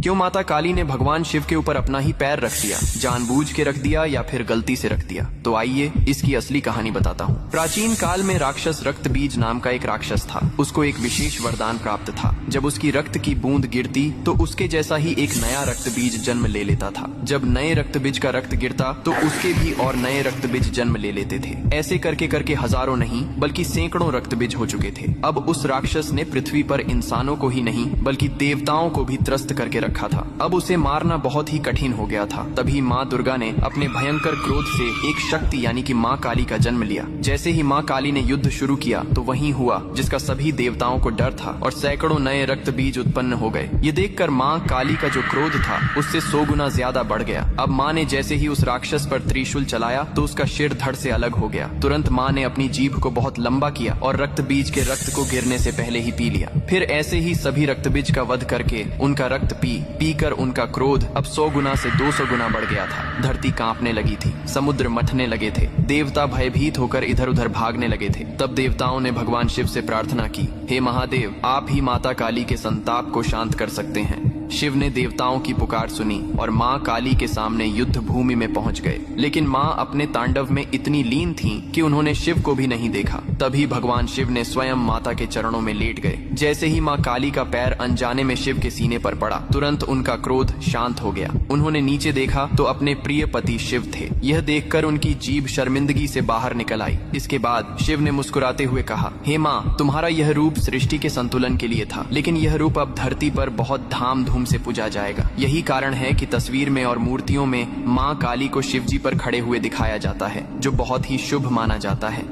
क्यों माता काली ने भगवान शिव के ऊपर अपना ही पैर रख दिया? जानबूझ के रख दिया या फिर गलती से रख दिया? तो आइए इसकी असली कहानी बताता हूँ। प्राचीन काल में राक्षस रक्त बीज नाम का एक राक्षस था। उसको एक विशेष वरदान प्राप्त था। जब उसकी रक्त की बूंद गिरती तो उसके जैसा ही एक नया रक्त बीज जन्म ले लेता था। जब नए रक्त बीज का रक्त गिरता तो उसके भी और नए रक्त बीज जन्म ले लेते थे। ऐसे करके करके हजारों नहीं बल्कि सैकड़ों रक्त बीज हो चुके थे। अब उस राक्षस ने पृथ्वी पर इंसानों को ही नहीं बल्कि देवताओं को भी त्रस्त करके रखा था। अब उसे मारना बहुत ही कठिन हो गया था। तभी माँ दुर्गा ने अपने भयंकर क्रोध से एक शक्ति यानी कि माँ काली का जन्म लिया। जैसे ही माँ काली ने युद्ध शुरू किया तो वही हुआ जिसका सभी देवताओं को डर था और सैकड़ों नए रक्त बीज उत्पन्न हो गए। ये देखकर माँ काली का जो क्रोध था उससे 100 गुना ज्यादा बढ़ गया। अब माँ ने जैसे ही उस राक्षस पर त्रिशूल चलाया तो उसका सिर धड़ से अलग हो गया। तुरंत माँ ने अपनी जीभ को बहुत लंबा किया और रक्त बीज के रक्त को गिरने से पहले ही पी लिया। फिर ऐसे ही सभी रक्त बीज का वध करके उनका रक्त पीकर उनका क्रोध अब 100 गुना से 200 गुना बढ़ गया था। धरती कांपने लगी थी, समुद्र मथने लगे थे, देवता भयभीत होकर इधर उधर भागने लगे थे। तब देवताओं ने भगवान शिव से प्रार्थना की, हे महादेव, आप ही माता काली के संताप को शांत कर सकते हैं। शिव ने देवताओं की पुकार सुनी और माँ काली के सामने युद्ध भूमि में पहुंच गए। लेकिन माँ अपने तांडव में इतनी लीन थीं कि उन्होंने शिव को भी नहीं देखा। तभी भगवान शिव ने स्वयं माता के चरणों में लेट गए। जैसे ही माँ काली का पैर अनजाने में शिव के सीने पर पड़ा, तुरंत उनका क्रोध शांत हो गया। उन्होंने नीचे देखा तो अपने प्रिय पति शिव थे। यह देखकर उनकी जीभ शर्मिंदगी से बाहर निकल आई। इसके बाद शिव ने मुस्कुराते हुए कहा, हे माँ, तुम्हारा यह रूप सृष्टि के संतुलन के लिए था, लेकिन यह रूप अब धरती पर बहुत धाम से पूजा जाएगा। यही कारण है कि तस्वीर में और मूर्तियों में माँ काली को शिवजी पर खड़े हुए दिखाया जाता है, जो बहुत ही शुभ माना जाता है।